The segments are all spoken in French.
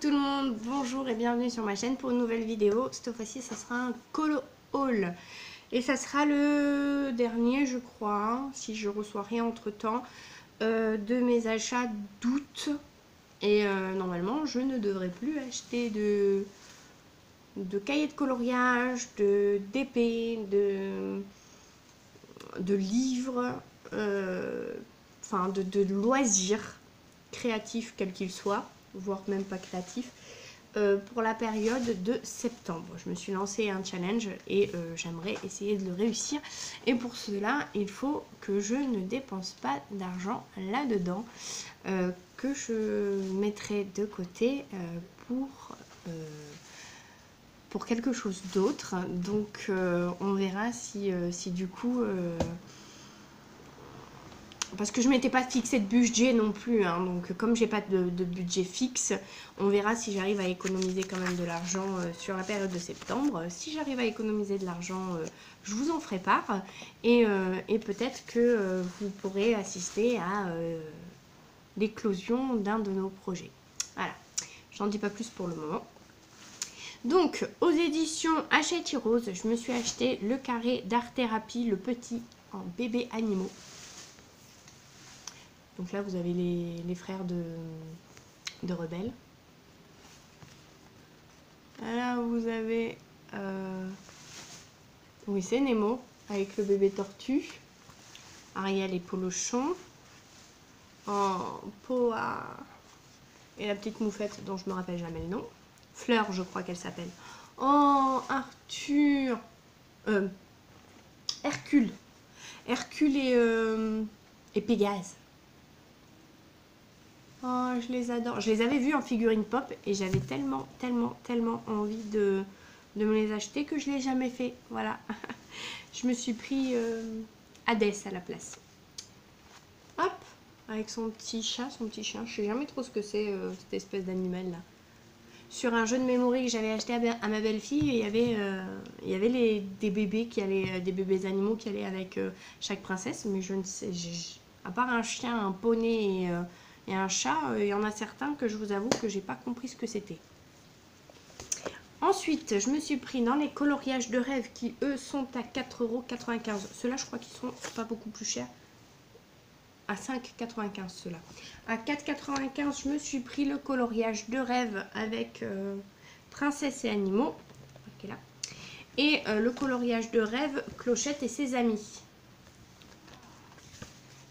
tout le monde, bonjour et bienvenue sur ma chaîne pour une nouvelle vidéo. Cette fois-ci, ça sera un colo haul. Et ça sera le dernier, je crois, hein, si je reçois rien entre temps, de mes achats d'août. Et normalement, je ne devrais plus acheter de cahiers de coloriage, d'épées, de livres, enfin de loisirs créatifs quels qu'ils soient, voire même pas créatifs, pour la période de septembre. Je me suis lancé un challenge et j'aimerais essayer de le réussir. Et pour cela, il faut que je ne dépense pas d'argent là-dedans, que je mettrai de côté pour quelque chose d'autre. Donc on verra si du coup... parce que je m'étais pas fixé de budget non plus, hein, donc comme j'ai pas de budget fixe, on verra si j'arrive à économiser quand même de l'argent sur la période de septembre. Si j'arrive à économiser de l'argent, je vous en ferai part, et peut-être que vous pourrez assister à l'éclosion d'un de nos projets. Voilà, j'en dis pas plus pour le moment. Donc, aux éditions Hachette Rose, je me suis acheté le carré d'art thérapie, le petit en bébé animaux. Donc là, vous avez les frères de Rebelle. Là, vous avez... oui, c'est Nemo, avec le bébé tortue. Ariel et Polochon. En Poa... et la petite moufette, dont je me rappelle jamais le nom. Fleur, je crois qu'elle s'appelle. Oh, Arthur... Hercule. Hercule et Pégase. Oh, je les adore. Je les avais vus en figurine pop et j'avais tellement envie de me les acheter que je ne l'ai jamais fait. Voilà. Je me suis pris Hadès à la place. Hop, avec son petit chat, son petit chien. Je sais jamais trop ce que c'est, cette espèce d'animal là. Sur un jeu de mémoire que j'avais acheté à ma belle-fille, il y avait des bébés qui allaient, des bébés animaux qui allaient avec chaque princesse, mais je ne sais, à part un chien, un poney et un chat, il y en a certains que je vous avoue que j'ai pas compris ce que c'était. Ensuite, je me suis pris dans les coloriages de rêve qui eux sont à 4,95 €. Ceux-là, je crois qu'ils sont pas beaucoup plus chers. À 5,95 € ceux-là. À 4,95 € je me suis pris le coloriage de rêve avec princesse et animaux. Okay, là. Et le coloriage de rêve Clochette et ses amis.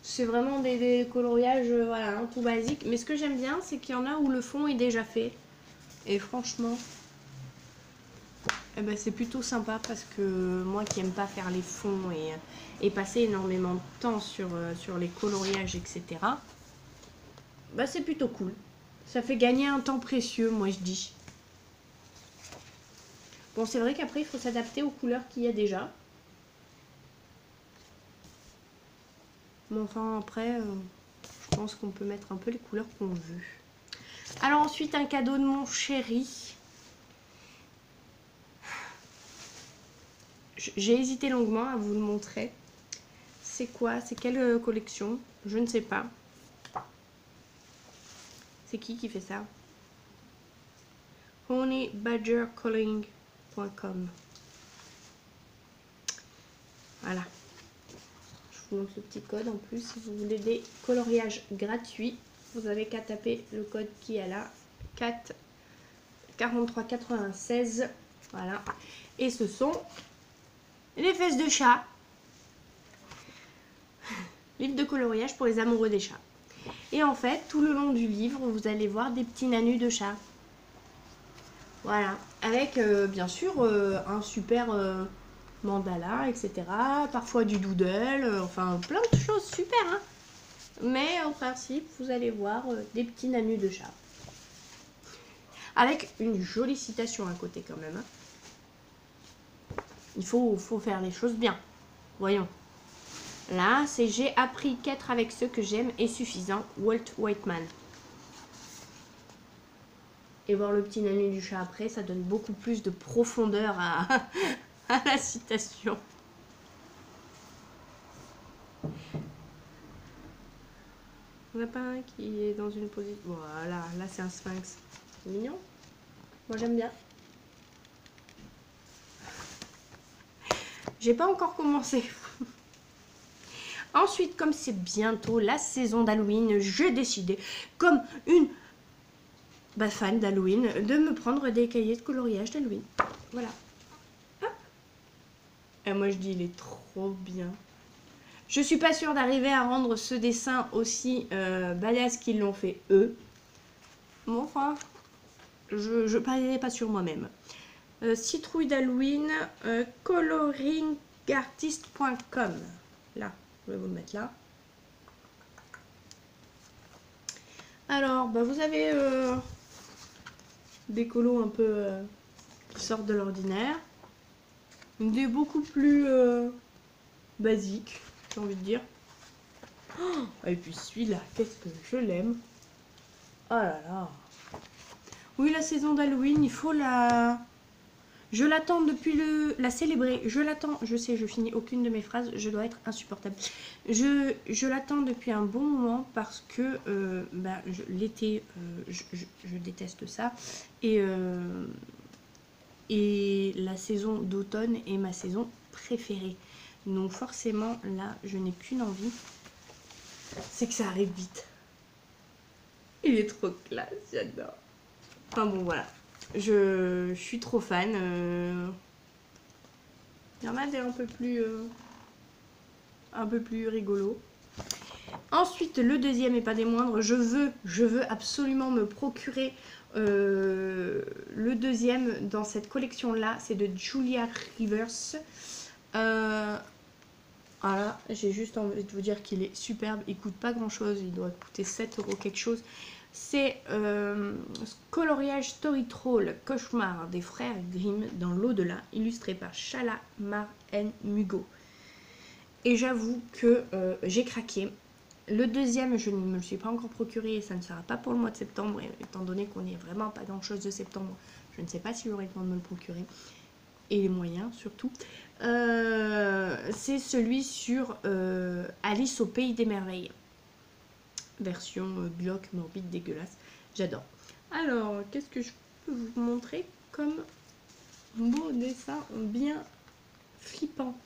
C'est vraiment des coloriages voilà, hein, tout basique. Mais ce que j'aime bien, c'est qu'il y en a où le fond est déjà fait. Et franchement, eh ben, c'est plutôt sympa parce que moi qui n'aime pas faire les fonds et passer énormément de temps sur les coloriages, etc., bah, c'est plutôt cool. Ça fait gagner un temps précieux, moi je dis. Bon, c'est vrai qu'après, il faut s'adapter aux couleurs qu'il y a déjà. Mais enfin, après, je pense qu'on peut mettre un peu les couleurs qu'on veut. Alors ensuite, un cadeau de mon chéri. J'ai hésité longuement à vous le montrer. C'est quoi? C'est quelle collection? Je ne sais pas. C'est qui fait ça? honeybadgercalling.com. Voilà. Je vous montre le petit code en plus. Si vous voulez des coloriages gratuits, vous avez qu'à taper le code qui est là. 43,96. Voilà. Et ce sont les fesses de chat. Livre de coloriage pour les amoureux des chats. Et en fait, tout le long du livre, vous allez voir des petits nanus de chat. Voilà. Avec, bien sûr, un super mandala, etc. Parfois du doodle, enfin plein de choses super, hein. Mais en principe, vous allez voir des petits nanus de chat. Avec une jolie citation à côté quand même, hein. Il faut faire les choses bien. Voyons. Là, c'est j'ai appris qu'être avec ceux que j'aime est suffisant. Walt Whitman. Et voir le petit nanu du chat après, ça donne beaucoup plus de profondeur à la citation. On n'a pas un qui est dans une position... Voilà, là c'est un sphinx. C'est mignon. Moi j'aime bien. J'ai pas encore commencé. Ensuite, comme c'est bientôt la saison d'Halloween, j'ai décidé, comme une fan d'Halloween, de me prendre des cahiers de coloriage d'Halloween. Voilà. Hop. Et moi je dis, il est trop bien. Je suis pas sûre d'arriver à rendre ce dessin aussi badass qu'ils l'ont fait eux. Bon, enfin, je parierai pas sur moi-même. Citrouille d'Halloween, coloringartist.com. Là, je vais vous le mettre là. Alors, bah, vous avez des colos un peu qui sortent de l'ordinaire. Des beaucoup plus basiques, j'ai envie de dire. Oh, et puis celui-là, qu'est-ce que je l'aime. Oh là là. Oui, la saison d'Halloween, il faut la... Je l'attends depuis la célébrer. Je l'attends. Je sais, je finis aucune de mes phrases. Je dois être insupportable. Je l'attends depuis un bon moment parce que l'été, je déteste ça. Et la saison d'automne est ma saison préférée. Donc forcément, là, je n'ai qu'une envie. C'est que ça arrive vite. Il est trop classe, j'adore. Enfin bon, voilà. Je suis trop fan. Il y en a des un peu plus rigolos. Ensuite, le deuxième et pas des moindres, je veux absolument me procurer le deuxième dans cette collection-là. C'est de Julia Rivers. Voilà, j'ai juste envie de vous dire qu'il est superbe. Il coûte pas grand-chose, il doit coûter 7 € quelque chose. C'est coloriage Story Troll Cauchemar des frères Grimm dans l'au-delà, illustré par Shala Mar N. Mugo. Et j'avoue que j'ai craqué. Le deuxième, je ne me le suis pas encore procuré et ça ne sera pas pour le mois de septembre, étant donné qu'on n'est vraiment pas dans le chose de septembre. Je ne sais pas si j'aurai le temps de me le procurer. Et les moyens surtout. C'est celui sur Alice au Pays des Merveilles. Version glauque, morbide, dégueulasse. J'adore. Alors, qu'est-ce que je peux vous montrer comme beau dessin bien flippant?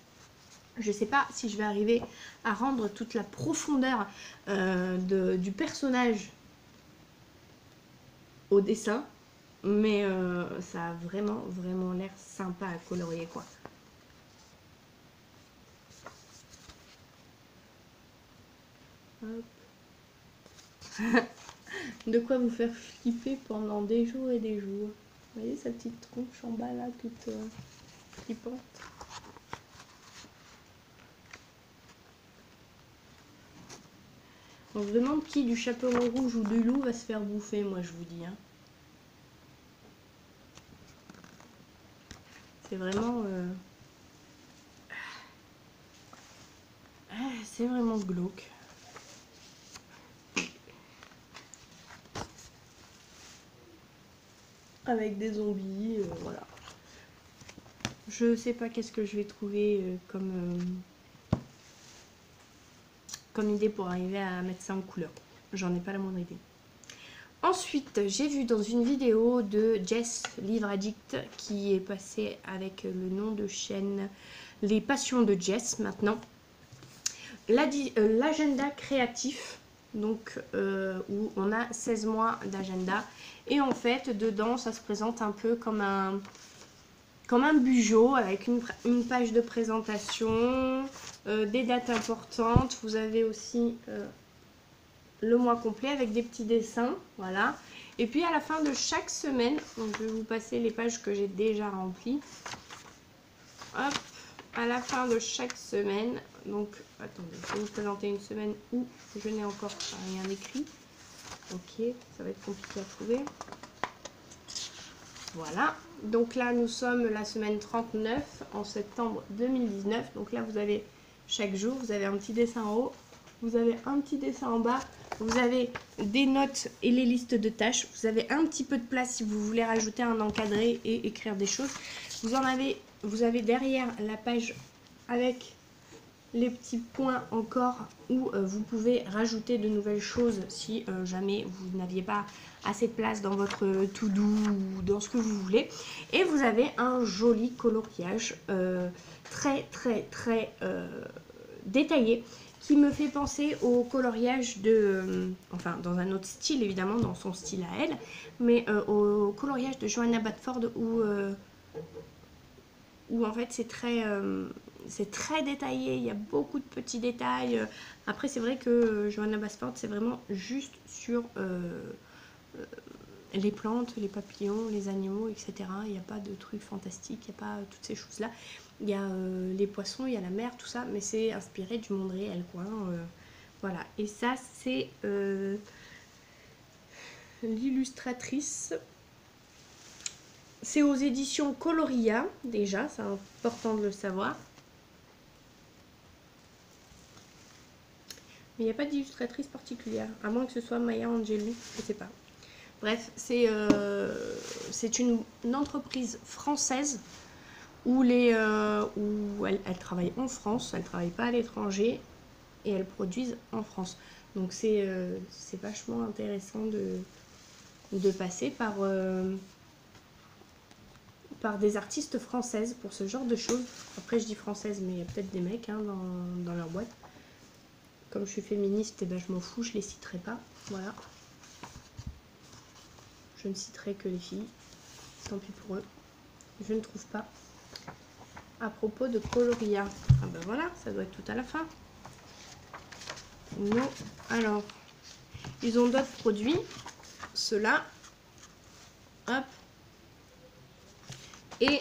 Je sais pas si je vais arriver à rendre toute la profondeur du personnage au dessin. Mais ça a vraiment l'air sympa à colorier, quoi. Hop. De quoi vous faire flipper pendant des jours et des jours. Vous voyez sa petite tronche en bas là, toute flippante. On se demande qui du chaperon rouge ou du loup va se faire bouffer, moi je vous dis. Hein. C'est vraiment... c'est vraiment glauque. Avec des zombies, voilà. Je sais pas qu'est-ce que je vais trouver comme idée pour arriver à mettre ça en couleur. J'en ai pas la moindre idée. Ensuite, j'ai vu dans une vidéo de Jess, Livre Addict, qui est passée avec le nom de chaîne Les Passions de Jess maintenant, l'agenda créatif, donc où on a 16 mois d'agenda. Et en fait, dedans, ça se présente un peu comme un bugeot avec une page de présentation, des dates importantes. Vous avez aussi le mois complet avec des petits dessins, voilà. Et puis à la fin de chaque semaine, donc je vais vous passer les pages que j'ai déjà remplies. Hop, à la fin de chaque semaine, donc attendez, je vais vous présenter une semaine où je n'ai encore rien écrit. Ok, ça va être compliqué à trouver. Voilà, donc là nous sommes la semaine 39 en septembre 2019. Donc là vous avez chaque jour, vous avez un petit dessin en haut, vous avez un petit dessin en bas, vous avez des notes et les listes de tâches. Vous avez un petit peu de place si vous voulez rajouter un encadré et écrire des choses. Vous avez derrière la page avec les petits points encore où vous pouvez rajouter de nouvelles choses si jamais vous n'aviez pas assez de place dans votre to-do ou dans ce que vous voulez. Et vous avez un joli coloriage très détaillé qui me fait penser au coloriage de, enfin dans un autre style évidemment, dans son style à elle, mais au coloriage de Johanna Basford où en fait c'est très détaillé, il y a beaucoup de petits détails. Après c'est vrai que Johanna Basford c'est vraiment juste sur les plantes, les papillons, les animaux, etc. Il n'y a pas de trucs fantastiques, il n'y a pas toutes ces choses là. Il y a les poissons, il y a la mer, tout ça, mais c'est inspiré du monde réel, quoi. Voilà, et ça, c'est l'illustratrice. C'est aux éditions Coloria, déjà, c'est important de le savoir. Mais il n'y a pas d'illustratrice particulière, à moins que ce soit Maya Angelou, je ne sais pas. Bref, c'est une entreprise française où elles travaillent en France, elles ne travaillent pas à l'étranger et elles produisent en France. Donc c'est vachement intéressant de passer par des artistes françaises pour ce genre de choses. Après je dis française, mais il y a peut-être des mecs hein, dans leur boîte. Comme je suis féministe, et ben, je m'en fous, je les citerai pas. Voilà. Je ne citerai que les filles. Tant pis pour eux. Je ne trouve pas. À propos de Coloria. Ah ben voilà, ça doit être tout à la fin. Non. Alors, ils ont d'autres produits. Ceux-là. Hop. Et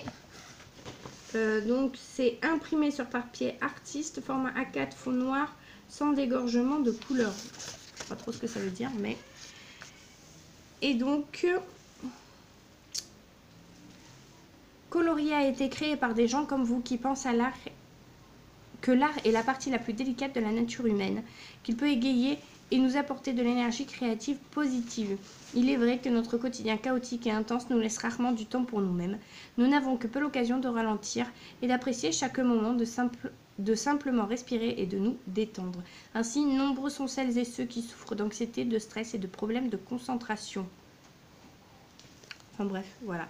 donc, c'est imprimé sur papier artiste, format A4, fond noir, sans dégorgement de couleur. Je ne sais pas trop ce que ça veut dire, mais... Et donc... Coloria a été créé par des gens comme vous qui pensent à l'art, que l'art est la partie la plus délicate de la nature humaine, qu'il peut égayer et nous apporter de l'énergie créative positive. Il est vrai que notre quotidien chaotique et intense nous laisse rarement du temps pour nous-mêmes. Nous n'avons que peu l'occasion de ralentir et d'apprécier chaque moment, de simplement respirer et de nous détendre. Ainsi, nombreux sont celles et ceux qui souffrent d'anxiété, de stress et de problèmes de concentration. Enfin bref, voilà.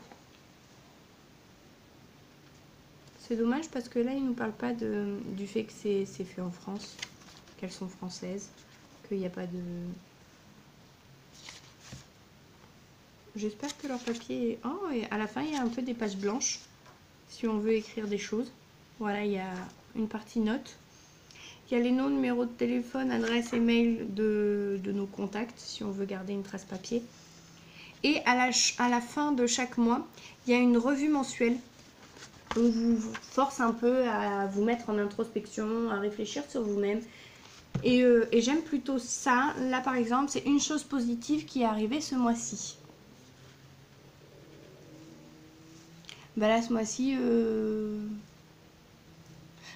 C'est dommage parce que là, ils ne nous parlent pas du fait que c'est fait en France, qu'elles sont françaises, qu'il n'y a pas de... J'espère que leur papier est... Oh, et à la fin, il y a un peu des pages blanches, si on veut écrire des choses. Voilà, il y a une partie notes. Il y a les noms, numéros de téléphone, adresse et mail de nos contacts, si on veut garder une trace papier. Et à la fin de chaque mois, il y a une revue mensuelle. On vous force un peu à vous mettre en introspection, à réfléchir sur vous-même. Et j'aime plutôt ça. Là, par exemple, c'est une chose positive qui est arrivée ce mois-ci. Bah là, ce mois-ci,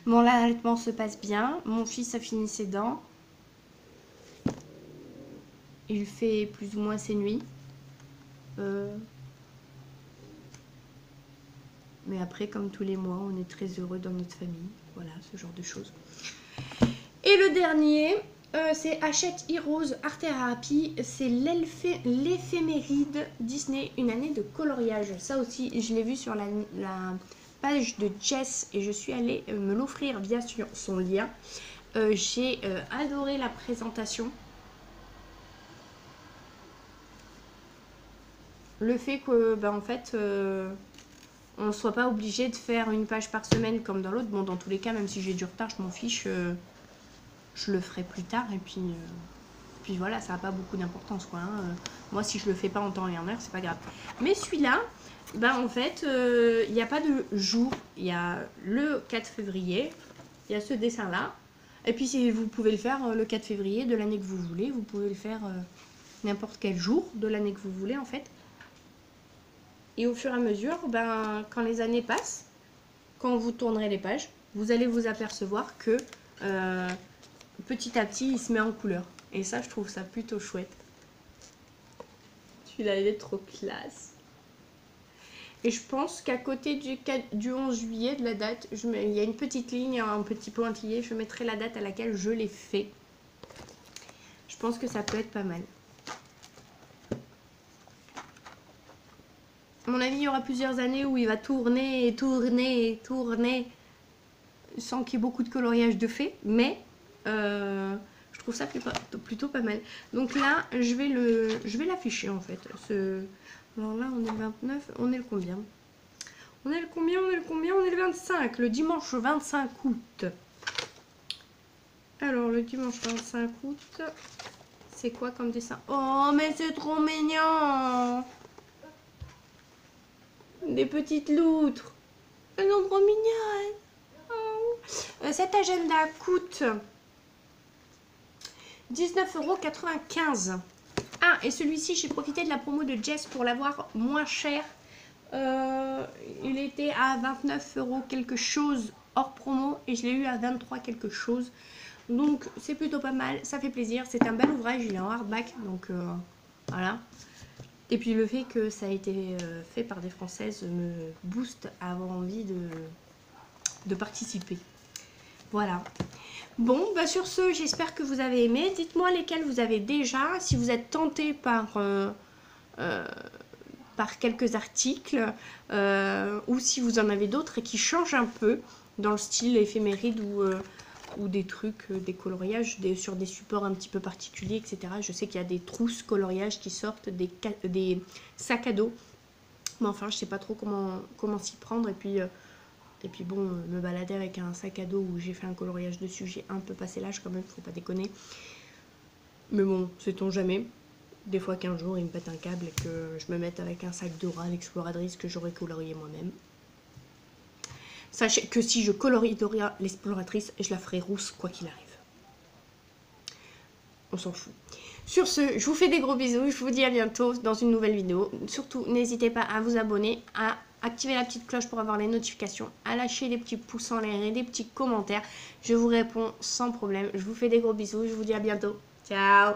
mon allaitement se passe bien. Mon fils a fini ses dents. Il fait plus ou moins ses nuits. Mais après, comme tous les mois, on est très heureux dans notre famille. Voilà, ce genre de choses. Et le dernier, c'est Hachette Heroes Art Therapy. C'est l'éphéméride Disney, une année de coloriage. Ça aussi, je l'ai vu sur la page de Jess et je suis allée me l'offrir via son lien. J'ai adoré la présentation. Le fait que, en fait... on ne soit pas obligé de faire une page par semaine comme dans l'autre. Bon, dans tous les cas, même si j'ai du retard, je m'en fiche. Je le ferai plus tard. Et puis voilà, ça n'a pas beaucoup d'importance, quoi. Hein. Moi, si je le fais pas en temps et en heure, c'est pas grave. Mais celui-là, en fait, il n'y a pas de jour. Il y a le 4 février. Il y a ce dessin-là. Et puis, si vous pouvez le faire le 4 février de l'année que vous voulez. Vous pouvez le faire n'importe quel jour de l'année que vous voulez, en fait. Et au fur et à mesure, quand les années passent, quand vous tournerez les pages, vous allez vous apercevoir que petit à petit, il se met en couleur. Et ça, je trouve ça plutôt chouette. Celui-là, il est trop classe. Et je pense qu'à côté du 11 juillet de la date, il y a une petite ligne, un petit pointillé. Je mettrai la date à laquelle je l'ai fait. Je pense que ça peut être pas mal. À mon avis, il y aura plusieurs années où il va tourner et tourner et tourner sans qu'il y ait beaucoup de coloriage de fait. Mais je trouve ça plutôt pas mal. Donc là, je vais l'afficher en fait. Alors là, on est le 29. On est le combien? On est le combien? On est le combien? On est le 25. Le dimanche 25 août. Alors, le dimanche 25 août, c'est quoi comme dessin? Oh, mais c'est trop mignon! Des petites loutres. Elles sont trop mignonnes. Oh. Cet agenda coûte 19,95 €. Ah, et celui-ci, j'ai profité de la promo de Jess pour l'avoir moins cher. Il était à 29 € quelque chose hors promo et je l'ai eu à 23 quelque chose. Donc c'est plutôt pas mal, ça fait plaisir. C'est un bel ouvrage, il est en hardback, donc voilà. Et puis le fait que ça a été fait par des Françaises me booste à avoir envie de participer. Voilà. Bon, bah sur ce, j'espère que vous avez aimé. Dites-moi lesquels vous avez déjà, si vous êtes tenté par quelques articles ou si vous en avez d'autres et qui changent un peu dans le style éphéméride ou des trucs, des coloriages sur des supports un petit peu particuliers, etc. Je sais qu'il y a des trousses coloriages qui sortent, des sacs à dos. Mais enfin, je sais pas trop comment s'y prendre. Et puis bon, me balader avec un sac à dos où j'ai fait un coloriage dessus, j'ai un peu passé l'âge quand même, faut pas déconner. Mais bon, sait-on jamais. Des fois qu'un jour il me pète un câble et que je me mette avec un sac Dora l'exploratrice que j'aurais colorié moi-même. Sachez que si je colorie Dora l'exploratrice, je la ferai rousse quoi qu'il arrive. On s'en fout. Sur ce, je vous fais des gros bisous, je vous dis à bientôt dans une nouvelle vidéo. Surtout, n'hésitez pas à vous abonner, à activer la petite cloche pour avoir les notifications, à lâcher des petits pouces en l'air et des petits commentaires. Je vous réponds sans problème. Je vous fais des gros bisous, je vous dis à bientôt. Ciao!